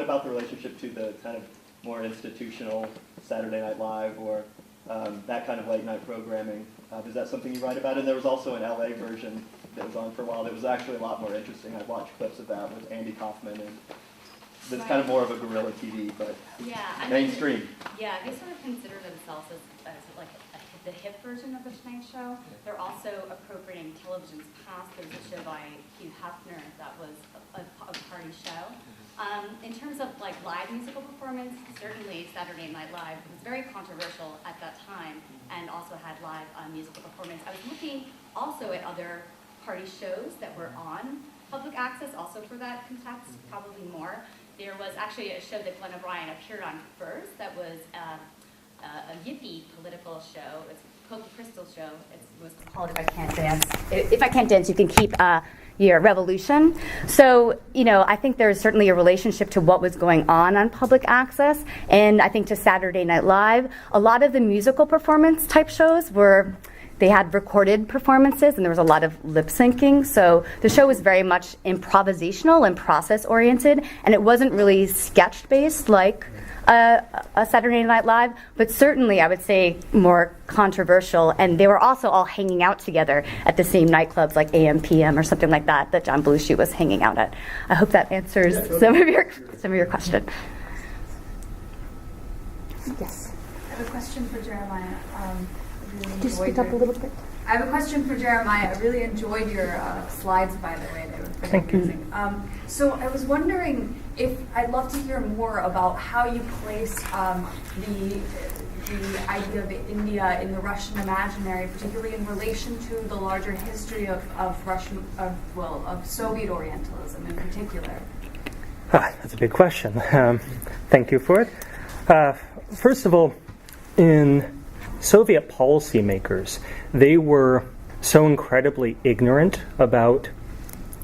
about the relationship to the kind of more institutional Saturday Night Live or that kind of late night programming? Is that something you write about? And there was also an LA version that was on for a while that was actually a lot more interesting. I watched clips of that with Andy Kaufman, and that's kind of more of a guerrilla TV, but mainstream. They sort of consider themselves as like the hip version of the Tonight Show. They're also appropriating television's past. There's a show by Hugh Hefner that was a party show. In terms of like live musical performance, certainly Saturday Night Live was very controversial at that time and also had live musical performance. I was looking also at other party shows that were on public access also for that context, probably more. There was actually a show that Glenn O'Brien appeared on first that was a yippie political show. It's Cokie Crystal show. It was called If I Can't Dance. If I Can't Dance, You Can Keep Your Revolution. So, I think there's certainly a relationship to what was going on public access. And I think to Saturday Night Live, a lot of the musical performance type shows they had recorded performances and there was a lot of lip syncing. So the show was very much improvisational and process oriented, and it wasn't really sketch based like a Saturday Night Live, but certainly I would say more controversial. And they were also all hanging out together at the same nightclubs like AM, PM, or something like that John Belushi was hanging out at. I hope that answers some of your question. Yes. I have a question for Jeremiah. Could you speak up a little bit? I have a question for Jeremiah. I really enjoyed your slides, by the way. They were pretty amazing. So I was wondering if I'd love to hear more about how you place the idea of India in the Russian imaginary, particularly in relation to the larger history of Soviet Orientalism in particular. That's a big question. Thank you for it. First of all, in Soviet policymakers, they were so incredibly ignorant about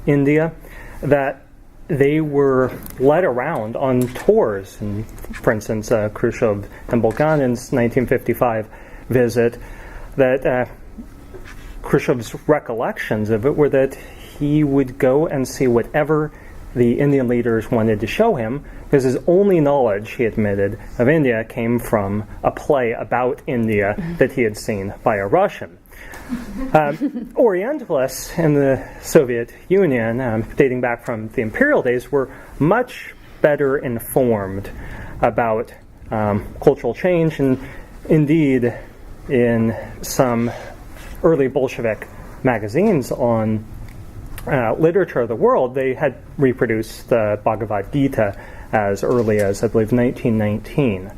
India that they were led around on tours. And for instance, Khrushchev and Bulganin's 1955 visit, that Khrushchev's recollections of it were that he would go and see whatever the Indian leaders wanted to show him, because his only knowledge, he admitted, of India came from a play about India that he had seen by a Russian. Orientalists in the Soviet Union, dating back from the imperial days, were much better informed about cultural change, and indeed in some early Bolshevik magazines on literature of the world, they had reproduced the Bhagavad Gita as early as, I believe, 1919.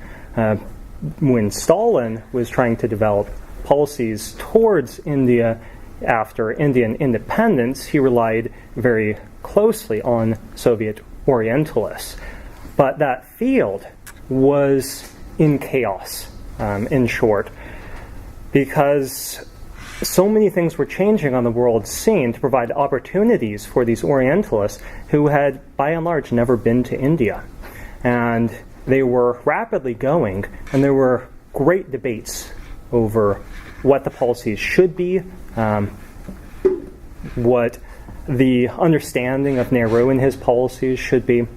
When Stalin was trying to develop policies towards India after Indian independence, he relied very closely on Soviet Orientalists. But that field was in chaos, in short, because so many things were changing on the world scene to provide opportunities for these Orientalists who had, by and large, never been to India. And they were rapidly going, and there were great debates over what the policies should be, what the understanding of Nehru and his policies should be,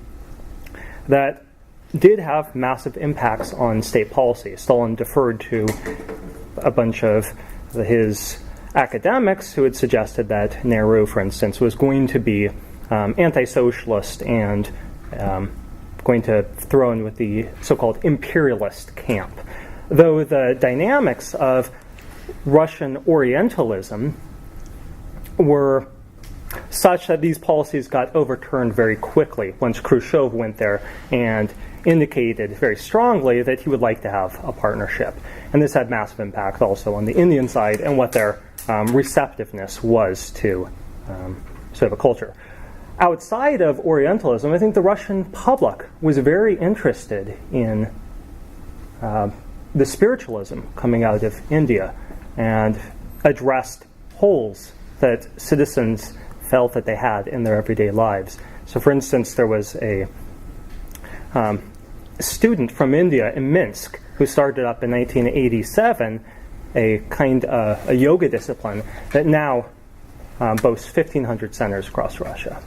that did have massive impacts on state policy. Stalin deferred to a bunch of his academics who had suggested that Nehru, for instance, was going to be anti-socialist and going to throw in with the so-called imperialist camp. Though the dynamics of Russian Orientalism were such that these policies got overturned very quickly once Khrushchev went there and indicated very strongly that he would like to have a partnership. And this had massive impact also on the Indian side and what their receptiveness was to sort of a culture. Outside of Orientalism, I think the Russian public was very interested in the spiritualism coming out of India and addressed holes that citizens felt that they had in their everyday lives. So, for instance, there was a student from India in Minsk who started up in 1987 a yoga discipline that now boasts 1,500 centers across Russia.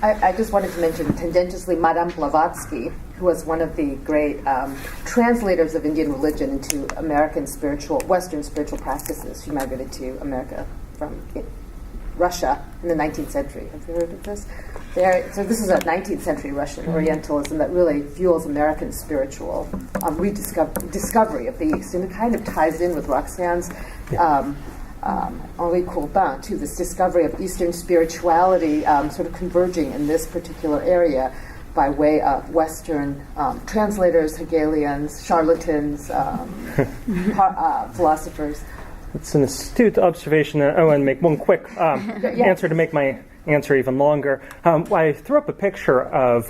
I just wanted to mention tendentiously Madame Blavatsky, who was one of the great translators of Indian religion into Western spiritual practices. She migrated to America from Russia in the 19th century. Have you heard of this? So this is a 19th century Russian Orientalism that really fuels American spiritual discovery of the East, and it kind of ties in with Roxanne's Henri Courbin to this discovery of Eastern spirituality sort of converging in this particular area by way of Western translators, Hegelians, charlatans, philosophers. It's an astute observation. I want to make one quick answer to make my answer even longer. I threw up a picture of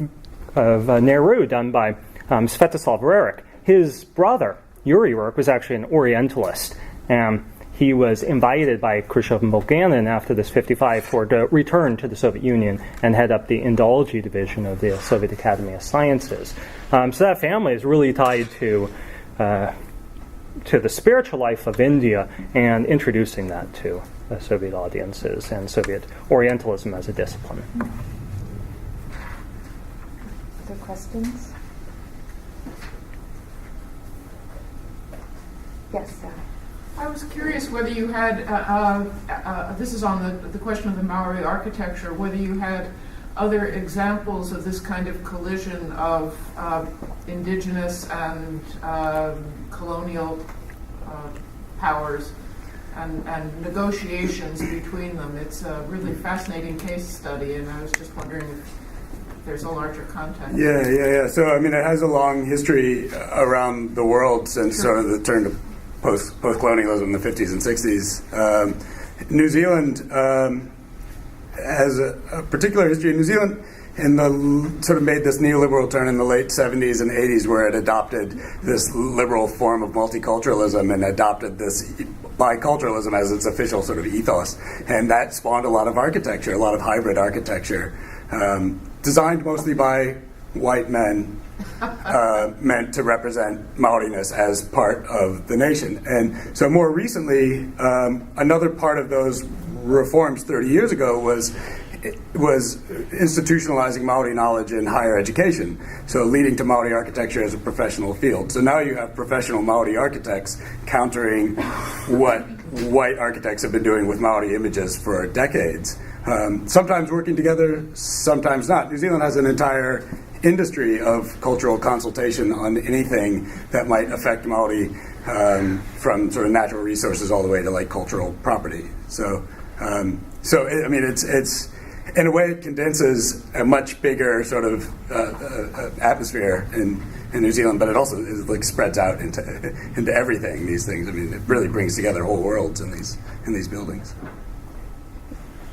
Nehru done by Svetoslav Rerik. His brother, Yuri Rerik, was actually an Orientalist. He was invited by Khrushchev and Bulganin after this 1955 to return to the Soviet Union and head up the Indology division of the Soviet Academy of Sciences. So that family is really tied to the spiritual life of India and introducing that to Soviet audiences and Soviet Orientalism as a discipline. Other questions? Yes, Sarah. I was curious whether you had, this is on the question of the Maori architecture, whether you had other examples of this kind of collision of indigenous and colonial powers and negotiations between them. It's a really fascinating case study, and I was just wondering if there's a larger context. Yeah. So, I mean, it has a long history around the world since sort of the turn to post-colonialism in the 50s and 60s. New Zealand has a particular history. New Zealand sort of made this neoliberal turn in the late 70s and 80s, where it adopted this liberal form of multiculturalism and adopted this biculturalism as its official sort of ethos. And that spawned a lot of architecture, a lot of hybrid architecture, designed mostly by white men, meant to represent Maoriness as part of the nation. And so more recently, another part of those reforms 30 years ago was institutionalizing Maori knowledge in higher education, so leading to Maori architecture as a professional field. So now you have professional Maori architects countering what white architects have been doing with Maori images for decades, sometimes working together, sometimes not. New Zealand has an entire industry of cultural consultation on anything that might affect Maori, from sort of natural resources all the way to like cultural property. So I mean, it's in a way it condenses a much bigger sort of atmosphere in New Zealand, but it also like spreads out into everything. These things, I mean, it really brings together whole worlds in these buildings.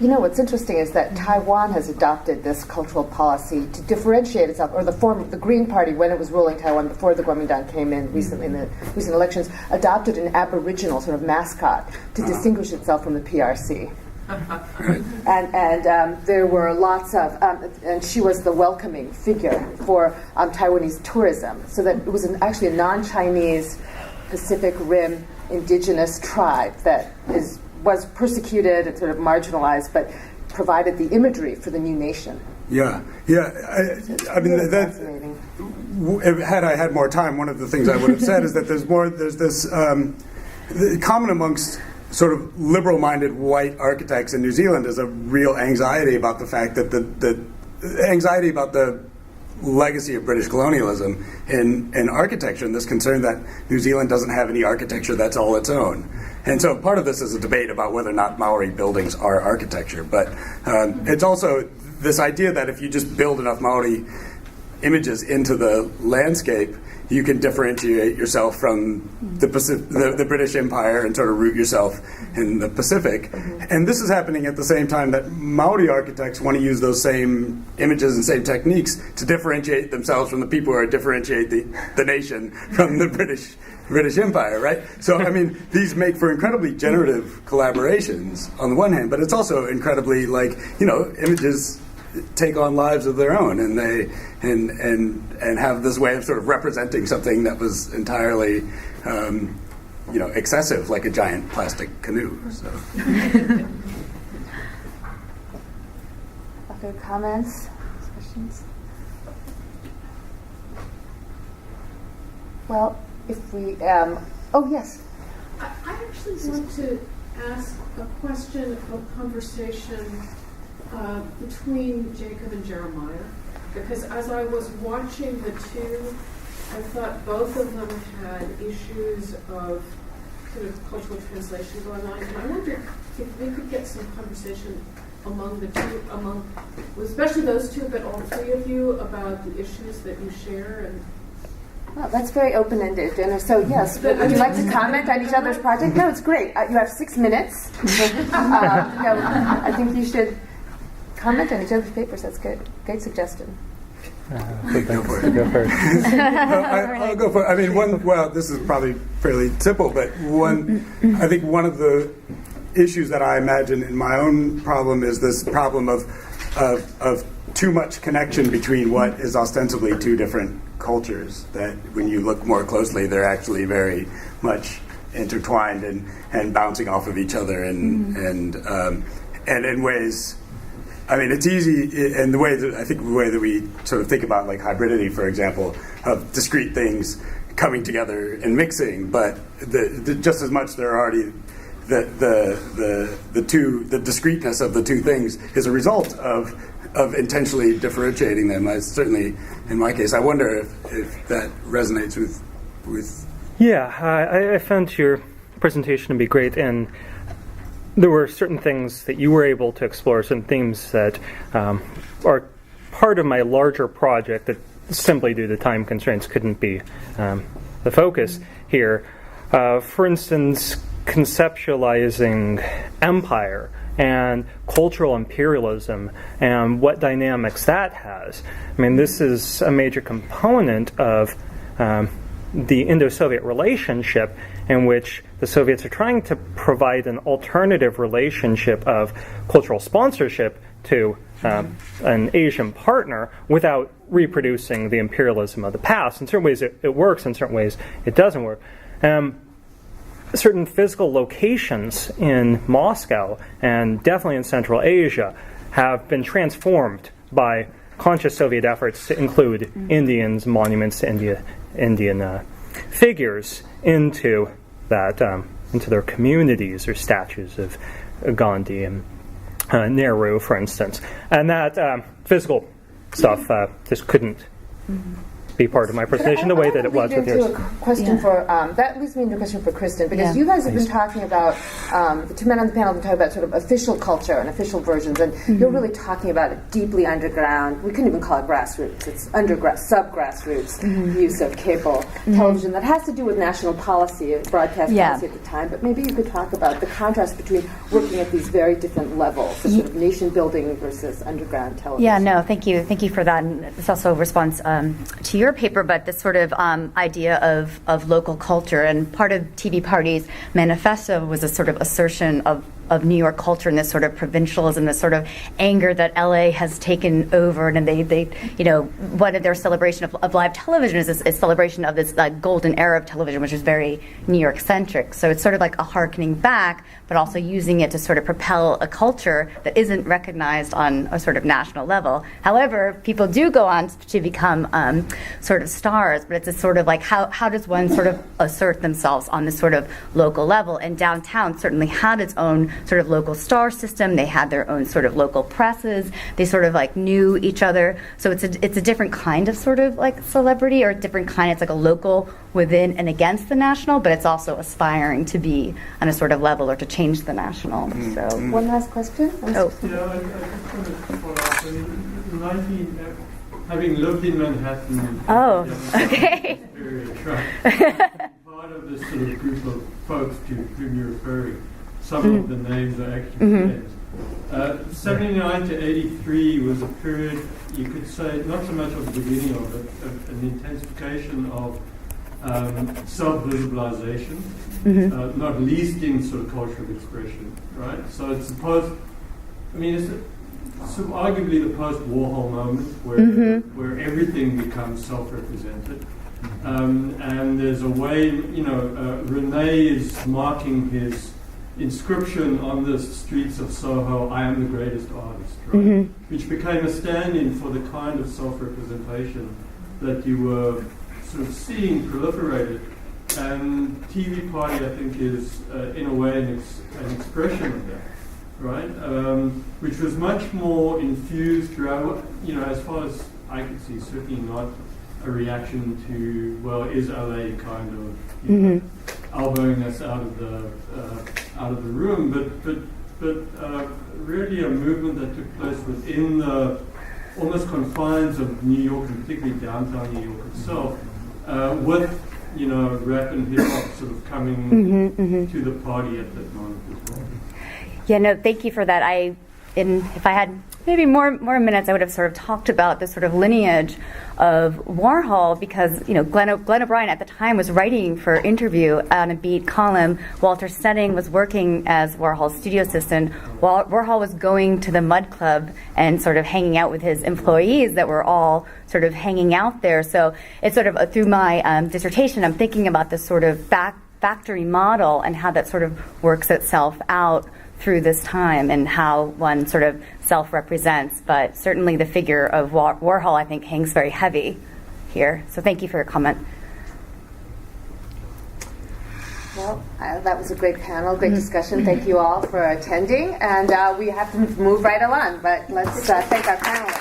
You know, what's interesting is that Taiwan has adopted this cultural policy to differentiate itself, or the Green Party, when it was ruling Taiwan before the Kuomintang came in recently in the recent elections, adopted an Aboriginal sort of mascot to distinguish itself from the PRC. And there were lots of, and she was the welcoming figure for Taiwanese tourism, so that it was actually a non-Chinese Pacific Rim indigenous tribe that was persecuted and sort of marginalized, but provided the imagery for the new nation. Yeah. I mean, really that. Fascinating. Had I had more time, one of the things I would have said is that there's this common amongst sort of liberal-minded white architects in New Zealand is a real anxiety about the fact that the anxiety about the legacy of British colonialism in architecture, and this concern that New Zealand doesn't have any architecture that's all its own. And so part of this is a debate about whether or not Maori buildings are architecture, but it's also this idea that if you just build enough Maori images into the landscape, you can differentiate yourself from the British Empire and sort of root yourself in the Pacific. And this is happening at the same time that Maori architects want to use those same images and same techniques to differentiate themselves from the people who differentiate the nation from the British Empire, right? So, I mean, these make for incredibly generative collaborations on the one hand, but it's also incredibly, like, you know, images take on lives of their own, and they and have this way of sort of representing something that was entirely, excessive, like a giant plastic canoe. So. Other comments? questions? Well, if we, oh yes. I actually want to ask a question, a conversation between Jacob and Jeremiah, because as I was watching the two, I thought both of them had issues of sort of cultural translation going on, and I wondered if we could get some conversation among the two, especially those two, but all three of you, about the issues that you share. And Well, that's very open-ended, and so yes, would you like to comment on each other's project? No, it's great. You have 6 minutes. I think you should comment on each other's papers. That's good. Great suggestion. Go for it. Go first. I'll go for it. I mean, this is probably fairly simple, but I think one of the issues that I imagine in my own problem is this problem of too much connection between what is ostensibly two different cultures, that when you look more closely, they're actually very much intertwined and bouncing off of each other and in ways. I mean, it's easy in the way that we sort of think about like hybridity, for example, of discrete things coming together and mixing, but just as much there are already the discreteness of the two things is a result of intentionally differentiating them. Certainly, in my case, I wonder if that resonates with. Yeah, I found your presentation to be great, and there were certain things that you were able to explore, certain themes that are part of my larger project that simply due to time constraints couldn't be the focus here. For instance, conceptualizing empire and cultural imperialism and what dynamics that has. I mean, this is a major component of the Indo-Soviet relationship, in which the Soviets are trying to provide an alternative relationship of cultural sponsorship to an Asian partner without reproducing the imperialism of the past. In certain ways it works, in certain ways it doesn't work. Certain physical locations in Moscow and definitely in Central Asia have been transformed by conscious Soviet efforts to include Indians, monuments to Indian figures into their communities, or statues of Gandhi and Nehru, for instance. And that physical stuff just couldn't be part of my presentation the way that it was with yours. That leads me into a question for Kristen, because you guys have been talking about, the two men on the panel have been talking about sort of official culture and official versions, and you're really talking about it deeply underground. We couldn't even call it grassroots. It's sub-grassroots use of cable television that has to do with national policy, broadcast policy at the time, but maybe you could talk about the contrast between working at these very different levels, the sort of nation building versus underground television. Yeah, no, thank you for that, and it's also a response to your paper, but this sort of idea of local culture, and part of TV Party's manifesto was a sort of assertion of New York culture and this sort of provincialism, this sort of anger that LA has taken over, and they one of their celebration of live television is this celebration of this golden era of television, which is very New York centric. So it's sort of like a harkening back, but also using it to sort of propel a culture that isn't recognized on a sort of national level. However, people do go on to become sort of stars, but it's a sort of like how does one sort of assert themselves on this sort of local level? And downtown certainly had its own sort of local star system. They had their own sort of local presses. They sort of like knew each other. So it's a different kind of sort of like celebrity, or a different kind. It's like a local within and against the national, but it's also aspiring to be on a sort of level or to change the national. So one last question. Oh. Yeah, I just wanted to follow up. In 19, having lived in Manhattan. Oh, okay. Period, right? Part of this sort of group of folks to whom you're referring. Some of the names are actually names. 79 to 83 was a period, you could say, not so much of the beginning of it, an intensification of self-visibilization, not least in sort of cultural expression, right? So it's supposed, it's sort of arguably the post-Warhol moment where everything becomes self-represented. And there's a way, Rene is marking his inscription on the streets of Soho, "I am the greatest artist," right? Which became a stand-in for the kind of self-representation that you were sort of seeing proliferated. And TV Party, I think, is in a way an expression of that, right? Which was much more infused throughout, as far as I could see, certainly not a reaction to, well, is LA kind of elbowing us out of the room, but really a movement that took place within the almost confines of New York, and particularly downtown New York itself, with rap and hip hop sort of coming to the party at that moment as well. Yeah, no, thank you for that. If I had maybe more minutes, I would have sort of talked about the sort of lineage of Warhol, because Glenn O'Brien at the time was writing for Interview on a beat column. Walter Setting was working as Warhol's studio assistant. Warhol was going to the Mud Club and sort of hanging out with his employees that were all sort of hanging out there. So it's sort of through my dissertation, I'm thinking about this sort of factory model and how that sort of works itself out through this time and how one sort of self-represents. But certainly the figure of Warhol, I think, hangs very heavy here. So thank you for your comment. Well, that was a great panel, great discussion. Thank you all for attending. And we have to move right along, but let's thank our panelists.